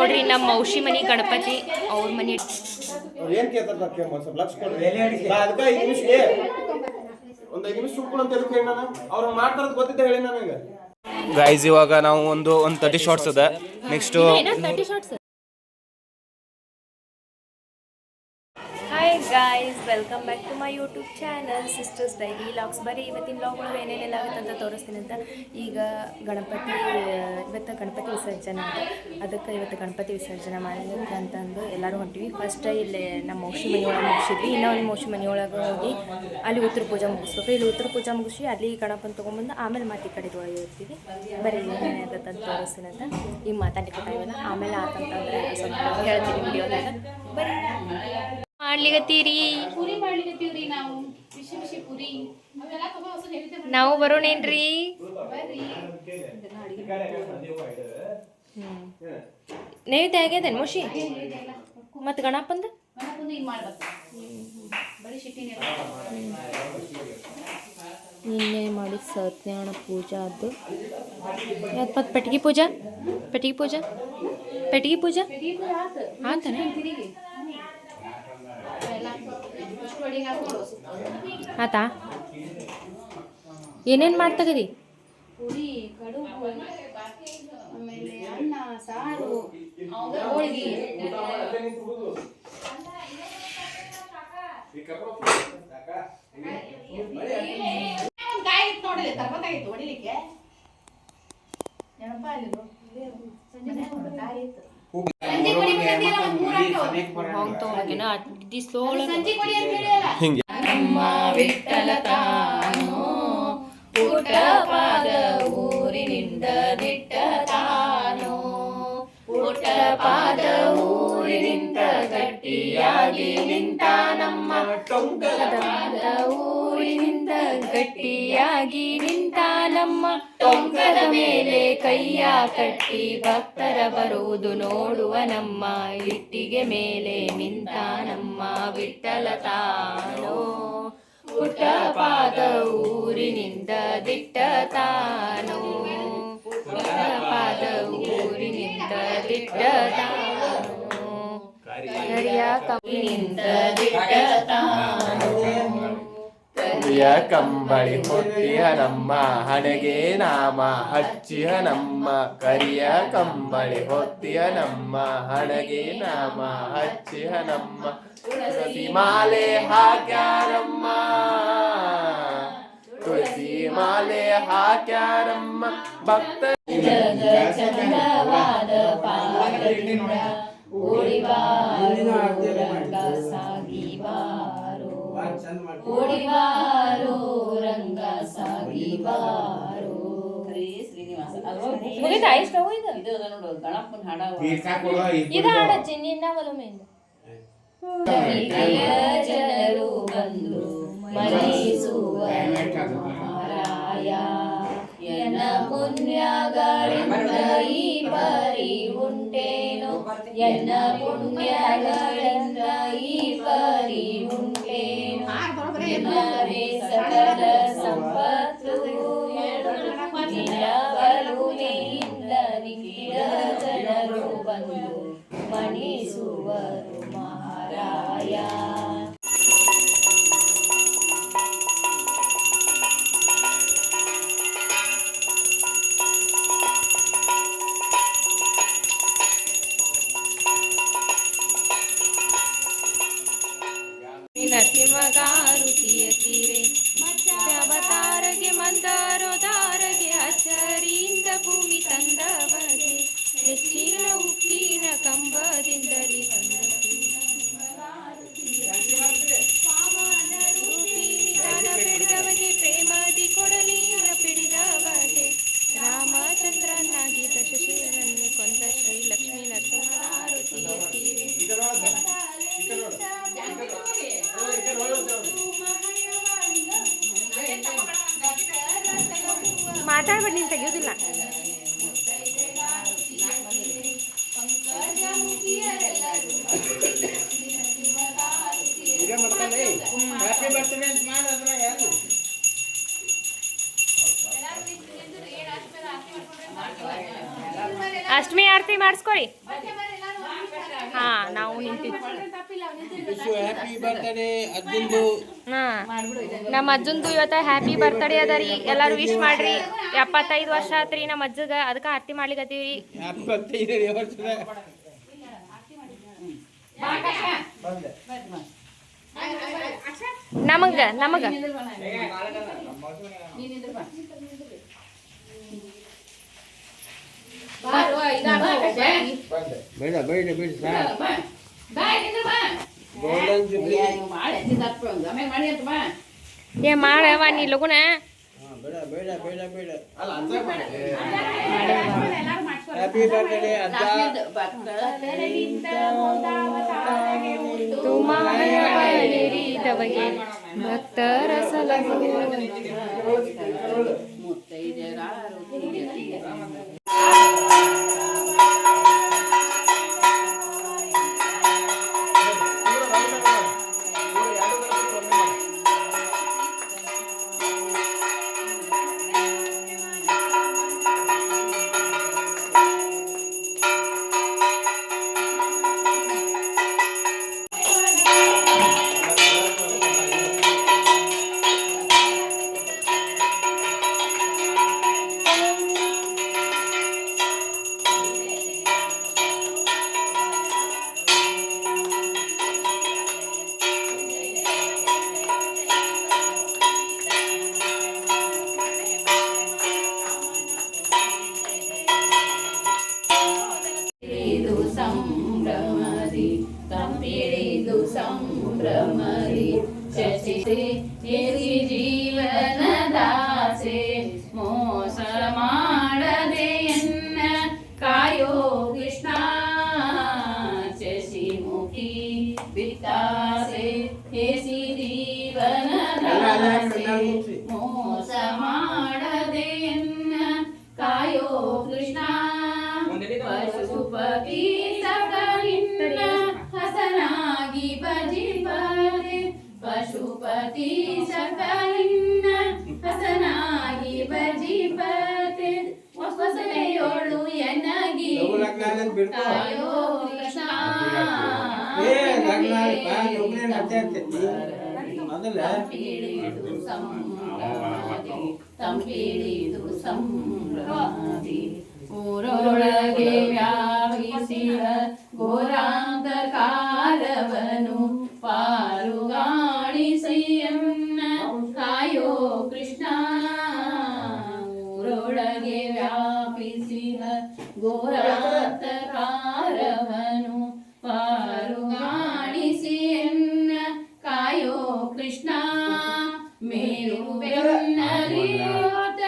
ನೋಡ್ರಿ ನಮ್ಮ ಔಷಿ ಮನಿ ಗಣಪತಿ ಅವ್ರ ಮನಿ ಏನ್ ಕೇಳ್ತಾರ ಸ್ವಲ್ಪ ಲಕ್ಷ ಕೊಡ್ರಿ ಅದಕ್ಕೆ 5 ನಿಮಿಷ ಒಂದು 5 ನಿಮಿಷ ಸುಟ್ಕೊಡು ಅಂತ ಹೇಳಿ ನಾನು ಅವ್ರು ಮಾಡ್ತಾರದು ಗೊತ್ತಿದ್ದೆ ಹೇಳಿ ನನಗೆ ಗೈಸ್ ಇವಾಗ ನಾವು ಒಂದು 30 ಶಾರ್ಟ್ಸ್ ಅದ next 30 shorts. Hi guys, welcome back to my YouTube channel sisters daily vlogs. ಬರೀ ಇವತ್ತಿನ ವ್ಲಾಗ್ ಒಳಗೆ ಏನೇನೆಲ್ಲ ಆಗುತ್ತೆ ಅಂತ ತೋರಿಸ್ತೀನಿ ಅಂತ. ಈಗ ಇವತ್ತು ಗಣಪತಿ ವಿಸರ್ಜನೆ ಅಂತ, ಅದಕ್ಕೆ ಇವತ್ತು ಗಣಪತಿ ವಿಸರ್ಜನೆ ಮಾಡಲಿಕ್ಕೆ ಅಂತಂದು ಎಲ್ಲರೂ ಹೊಂಟಿವಿ. ಫಸ್ಟ್ ಇಲ್ಲಿ ನಮ್ಮ ಮೌಷಿ ಮನೆಯೊಳಗೆ ಮುಗಿಸಿದ್ವಿ. ಇನ್ನೂ ಒಂದು ಮೌಷಿ ಮನೆಯೊಳಗೆ ಹೋಗಿ ಅಲ್ಲಿ ಉತ್ತರ ಪೂಜೆ ಮುಗಿಸ್ಬೇಕು. ಇಲ್ಲಿ ಉತ್ತರ ಪೂಜೆ ಮುಗಿಸಿ ಅಲ್ಲಿ ಗಣಪನ ತೊಗೊಂಬಂದು ಆಮೇಲೆ ಮಾತಿ ಕಡೆ ಒಳಗೆ ಇರ್ತೀವಿ. ಬರೀ ಏನೇನಾಗುತ್ತೆ ಅಂತ ತೋರಿಸ್ತೀನಿ ಅಂತ. ಈಗ ಮಾತಾಡಲಿಕ್ಕೆ ಟೈಮಲ್ಲ, ಆಮೇಲೆ ಆತಂತಂದರೆ ಸ್ವಲ್ಪ ಹೇಳ್ತೀನಿ ವಿಡಿಯೋದಾಗ. ಬರೀ ಮಾಡ್ಲಿಕತ್ತೀರಿ, ಪೂರಿ ಮಾಡ್ಲಿಕತ್ತೀವ್ರಿ ನಾವು. ಬಿಸಿ ಬಿಸಿ ಪೂರಿ ನಾವು ಬರೋಣೇನ್ರಿ. ನೈವೇದ್ಯ ಆಗ್ಯದೇನು ಮುಷಿ ಮತ್ತು ಗಣಪಂದ ನಿನ್ನೆ ಮಾಡಿದ ಸತ್ಯನಾರಾಯಣ ಪೂಜಾ ಅದು ಮತ್ತು ಪೆಟ್ಟಿಗೆ ಪೂಜಾ ಆತಾನೆ ಆತಾ. ಏನೇನು ಮಾಡ್ತಗದಿ? ಪೂರಿ, ಕಡುಬು, ಆಮೇಲೆ ಅನ್ನ, ಸಾರು, ಹೋಳಿಗೆ. ನೋಡಿಲ್ಲ ತರ್ಬೇಕಾಗಿತ್ತು ಹೊಡಿಲಿಕ್ಕೆ. ನಮ್ಮ ವಿಠ್ಠಲ ತಾನೋ ಪುಟ್ಟ ಪಾದ ಊರಿನಿಂದ ದಿಟ್ಟ ತಾನೋ, ಪುಟ್ಟ ಪಾದ ಊರಿನಿಂದ ಗಟ್ಟಿಯಾಗಿ ನಿಂತ ನಮ್ಮ ಟೊಂಕದ ಪಾದ ಊರಿನಿಂದ ಗಟ್ಟಿಯಾಗಿ ನಿಂತ ನಮ್ಮ ಟೊಂಕದ ಮೇಲೆ ಕೈಯ ಕಟ್ಟಿ ಭಕ್ತರ ಬರುವುದು ನೋಡುವ ನಮ್ಮ ಇಟ್ಟಿಗೆ ಮೇಲೆ ನಿಂತ ನಮ್ಮ ವಿಠ್ಠಲ ತಾನೋ, ಪುಟ್ಟ ಪಾದ ಊರಿನಿಂದ ದಿಟ್ಟ ತಾನೋ, ಪುಟ್ಟ ಪಾದ ಊರಿನಿಂದ ದಿಟ್ಟ ತಾನೋ, ಕರಿಯ ಕಮ್ಮಿನಿಂದ ದಿಟ್ಟ ತಾನೋ, ಕರಿಯ ಕಂಬಳಿ ಹೊತ್ತಿಯ ನಮ್ಮ ಹಣೆಗೆ ನಾಮ ಹಚ್ಚಿಯ ನಮ್ಮ, ಕರಿಯ ಕಂಬಳಿ ಹೊತ್ತಿಯ ನಮ್ಮ ಹಣೆಗೆ ನಾಮ ಹಚ್ಚಿಯ ನಮ್ಮ, ತುಳಸಿ ಮಾಲೆ ಹಾಕ್ಯಾರಮ್ಮ, ತುಳಸಿ ಮಾಲೆ ಹಾಕ್ಯಾರಮ್ಮ ಭಕ್ತ ಚಂದವಾದ ಪಾದದಿಂದ ಓಡಿವಾರೋ ರಂಗ ಸಾಗಿವಾರೋ, ಓಡಿವಾರೋ ರಂಗ ಸಾಗಿವಾರೋ. ಮುಗಿತಾ ಇಷ್ಟ ಇದು ಗಣಪನ ಹಾಡ ಇದು ಹಾಡಚ್ಚಿ ನಿನ್ನ ಒಲಮೆಯಿಂದ ಜನರು ಬಂದು ಮನಿಸುವ ಮಹಾರಾಯ, ಎನ್ನ ಪುಣ್ಯಗಳಿಂದ ಈ ಪರಿ ಉಂಟೇನು, ಎನ್ನ ಪುಣ್ಯಗಳಿಂದ ಈ ಪರಿ ಉಂಟೇನು, ನಿನ್ನವೇ ಸಕಲ ಸಂಪತ್ತು ನಿನ್ನ ಬರುವಿನಿಂದ ನಿಖಿಲ ಜನರು ಬಂದು ಮಣಿಸುವರು ಮಹಾರಾಯ. ನರಸಿಂಹಗಾರುತಿಯ ತೀರೆ ಅವತಾರಗೆ ಮಂದಾರೋದಾರಗೆ ಅಚ್ಚರಿಯಿಂದ ಭೂಮಿ ತಂದವಗೆ, ಹೆಚ್ಚಿನ ಉಕ್ಕಿನ ಕಂಬದಿಂದಲೇ ಪಿಡಿದವಗೆ ಪ್ರೇಮದಿ ಕೊಡಲಿನ ಪಿಡಿದವಗೆ, ರಾಮಚಂದ್ರನಾಗಿ ದಶಶಿರನ್ನೇ ಕೊಂದ ಶ್ರೀ ಲಕ್ಷ್ಮೀ ನರಸಿಂಹಗಾರುತಿಯ ತೀರೆ ಮಾತಾಡ್ಬೇಡಿ, ನೀನು ತೆಗೆಯೋದಿಲ್ಲ. ಅಷ್ಟಮಿ ಆರತಿ ಮಾಡಿಸ್ಕೊಳಿ. ಹಾ ನಾವು ನಿಂತಿದ್ವಿ. ಹಾ ನಮ್ಮ ಅಜ್ಜಂದು ಇವತ್ತ ಹ್ಯಾಪಿ ಬರ್ತ್ಡೇ ಅದ ರೀ, ಎಲ್ಲಾರು ವಿಶ್ ಮಾಡ್ರಿ. 75 ವರ್ಷ ಆತ್ರಿ ನಮ್ಮ ಅಜ್ಜಗ, ಅದಕ್ಕೆ ಆರತಿ ಮಾಡ್ಲಿಕತ್ತೀವಿ. ನಮಗ ಏ ಮಾಡವ ನೀ ಲಗುನ. ತುಮಾರಿಗೆ ಭಕ್ತರ ಸಲಹು ಸಂಭ್ರಮದಿ ತಂಪಿಡಿದು ಸಂಭ್ರಮದಿ ಶಶಿ ಜೀವನದಾಸೆ ಮೋಸ ಮಾಡದೆಯನ್ನ ಕಾಯೋ ಕೃಷ್ಣ ಶಶಿಮುಖಿ ಬಿತ್ತಾಸೆ ಹೇಸಿ ಜೀವನದಾಸೆ ಮೋಸ ಮಾಡದೆಯನ್ನ ಕಾಯೋ ಕೃಷ್ಣ ಪಶುಪತಿ ಸಕಲಿನ್ನ ಹಸನಾಗಿ ಭಜಿಪದೆ ಪಶುಪತಿ ಸಕಲಿನ್ನ ಹಸನಾಗಿ ಭಜಿಪದೆ ಹೊಸಲೆಯೋಳು ಎನಗಿ ಕಾಯೋ ಕೃಷ್ಣ ತಂಪಿಡಿದು ಸಂಭ್ರಮದಿ ತಂಪಿಡಿದು ಸಂಭ್ರಮದಿ ಊರೊಳಗೆ ವ್ಯಾಪಿಸಿದ ಘೋರಾಂಧಕಾರವನು ಪಾರುಗಾಣಿಸಯ್ಯನ್ನ ಕಾಯೋ ಕೃಷ್ಣ ಊರೊಳಗೆ ವ್ಯಾಪಿಸಿದ ಘೋರಾಂಧಕಾರವನು ಪಾರುಗಾಣಿಸಯ್ಯನ್ನ ಕಾಯೋ ಕೃಷ್ಣ ಮೇರು ಬೆನ್ನರಿಯೋತ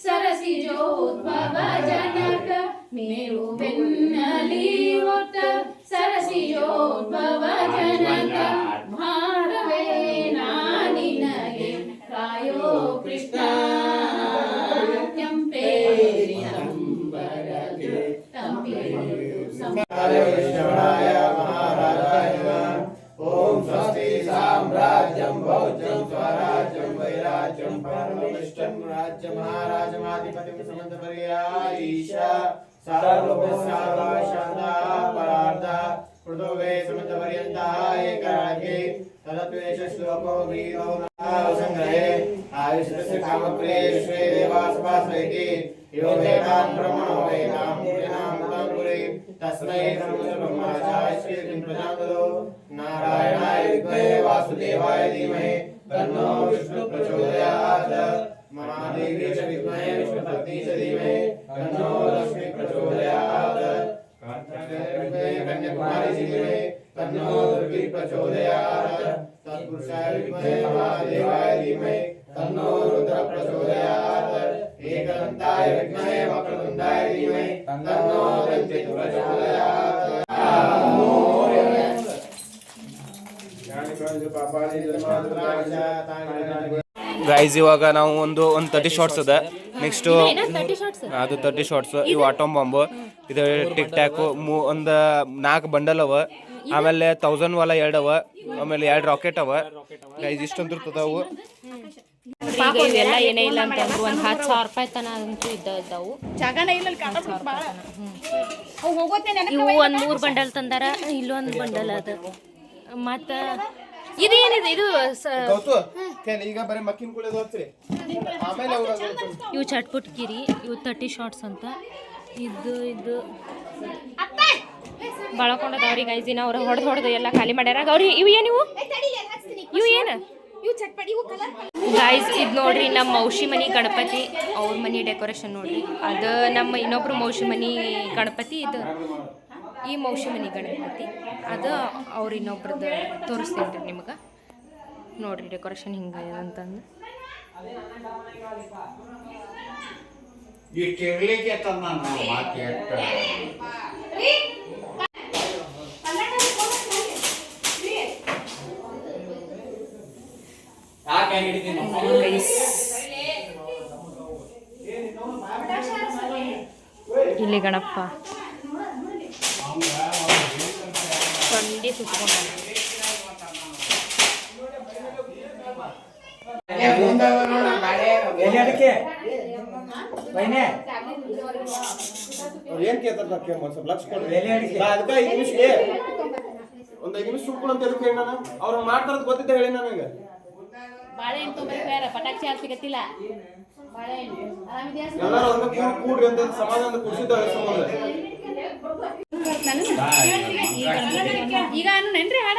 ಸರಸಿಜೋದ್ಭವ ಜನಕ ಮೇರು ಬೆನ್ನಲಿಯೋತ ಸರಸಿಜೋದ್ಭವ ಜನಕ ಭಾರವೇ ನಾನಿನಗೆ ಕಾಯೋ ಕೃಷ್ಣ ಕೆಂಪೇರಿ ಅಂಬರಗೆ ತಂಪಿಡಿದು ಓಂ ಸ್ವಸ್ತಿ ಸಾಮ್ರಾಜ್ಯಂ ಭೋಜ್ಯಂ ಸ್ವರಾಜ್ಯಂ ವೈರಾಜ್ಯಂ ಪರಮಿಷ್ಟಂ ರಾಜ್ಯ ಮಹಾರಾಜಮಾಧಿಪತಿಂ ಸಮಂತಪರ್ಯಾಯೀಶ ಸಾರ್ವಭೌಮಸಾರ್ವಶಾಂತಾ ಪರಾರ್ಧ ಪೃಥುವೇ ಸಮಂತಪರ್ಯಂತಃ ಏಕಾಗ್ರೇ ತದತ್ವೇಷ ಶ್ಲೋಕೋ ಗ್ರೀವೋ ಸಂಗ್ರಹೇ ಆಯುಷ್ಯಸ್ಯ ಕಾಮಪ್ರಿಯೇ ವಿಶ್ವೇ ದೇವಾಸಪಾಸೈತಿ यो वेदां ब्रह्मणो वेदां पुण्यामृतं गुरे तस्मै ब्रह्मचार्याय श्रीं प्रजापतो नारायणाय विद्महे वासुदेवाय धीमहि तन्नो विष्णु प्रचोदयात् महादेवी च विद्महे विष्णुपत्नी च धीमहि तन्नो लक्ष्मी प्रचोदयात् कार्तिकेय कन्याकुमारी च धीमहि तन्नो दुर्गी प्रचोदयात् तत्पुरुषाय विद्महे महादेवाय धीमहि तन्नो रुद्र प्रचोदयात् एकदन्ताय विद्महे वक्रतुण्डाय धीमहि तन्नो दन्ति प्रचोदयात् ಗೈಸ್ ಇವಾಗ ನಾವು ಒಂದು 30 ಶಾರ್ಟ್ಸ್ ಅದ ನೆಕ್ಸ್ಟ್ ಅದು 30 ಶಾರ್ಟ್ಸ್ ಇವು ಆಟೋಮ್ ಬಾಂಬ್ ಇದು ಟಿಕ್ ಟ್ಯಾಕ್ ಒಂದು 4 ಬಂಡಲ್ ಅವ ಆಮೇಲೆ 1000 ವಾಲ 2 ಅವ ಆಮೇಲೆ 2 ರಾಕೆಟ್ ಅವ ಗೈಸ್ ಇಷ್ಟೊಂದು ಇರ್ತದವು ಈಗ ಇವೆಲ್ಲ ಏನೇ ಇಲ್ಲ ಅಂತಂದ್ರು ಒಂದು 10,000 ರೂಪಾಯಿ ತನ ಅಂತೂ ಇದ್ದವು. ಜಾಗನೇ ಇಲ್ಲ ಹೋಗೋತೇನೆ. ಇವು ಒಂದು 3 ಬಂಡಲ್ ತಂದಾರ, ಇಲ್ಲೊಂದು ಬಂಡಲ್ ಅದ. ಮತ್ತು ಇದೇನಿದೆ ಇದು ಈಗ ಬರೀ ಮಕ್ಕಿನ ಕುಳಿದು ಹೋಗ್ತೀರಿ ಆಮೇಲೆ ಇವು ಚಟ್ಪುಟ್ ಕಿರಿ, ಇವು 30 ಶಾರ್ಟ್ಸ್ ಅಂತ. ಇದು ಬಳಕೊಂಡದವ್ರಿ ಗೈಸ್. ಇನ್ನು ಅವ್ರು ಹೊಡೆದು ಎಲ್ಲ ಖಾಲಿ ಮಾಡ್ಯಾರ. ಗೌರಿ ಇವು ಏನು ಇವು ಏನು ಗೈಸ್? ಇದು ನೋಡ್ರಿ ನಮ್ಮ ಮೌಶಿ ಮನಿ ಗಣಪತಿ, ಅವ್ರ ಮನಿ ಡೆಕೋರೇಷನ್ ನೋಡ್ರಿ. ಅದು ನಮ್ಮ ಇನ್ನೊಬ್ರು ಮೌಶಿ ಮನಿ ಗಣಪತಿ. ಇದು ಈ ಮೌಶಿ ಮನಿ ಗಣಪತಿ ಅದು ಅವ್ರು ಇನ್ನೊಬ್ರದ್ದು ತೋರಿಸ್ತೀನಿ ರೀ ನಿಮ್ಗೆ. ನೋಡ್ರಿ ಡೆಕೋರೇಷನ್ ಹಿಂಗೆ ಅಂತಂದು. ಇಲ್ಲಿ ಗಣಪ ಚಂಡಿ ಸುತ್ಕೊಂಡ. ಏನ್ ಕೇಳ್ತಾರ ಸ್ವಲ್ಪ ಲಕ್ಷ ಕೊಡ್ರಿ. ಅದಕ್ಕೆ 5 ನಿಮಿಷಕ್ಕೆ ಒಂದು 5 ನಿಮಿಷ ಸುಟ್ಕೊಡು ಅಂತ ಎದಕ್ಕೆ ಹೇಳಿ ನಾನು? ಅವ್ರು ಮಾಡ್ತಾರದ್ ಗೊತ್ತಿದ್ದ ಹೇಳಿ ನನಗೆ. ಬಾಳೆಹಣ್ಣು ತೊಗೊಂಡ್ರೆ ಪಟಾಕ್ಷಿ ಹಾಕಿ ಸಿಗತ್ತಿಲ್ಲ. ಎಲ್ಲರೂ ಒಂದು ಕೂಡ್ರಿ ಅಂತ ಸಮಾಧಾನ ಕುಡಿಸಿದ್ದಾಳೆ ಸಂಬಂಧ. ಈಗ ಅನ್ನೇನ್ರಿ ಹಾಡ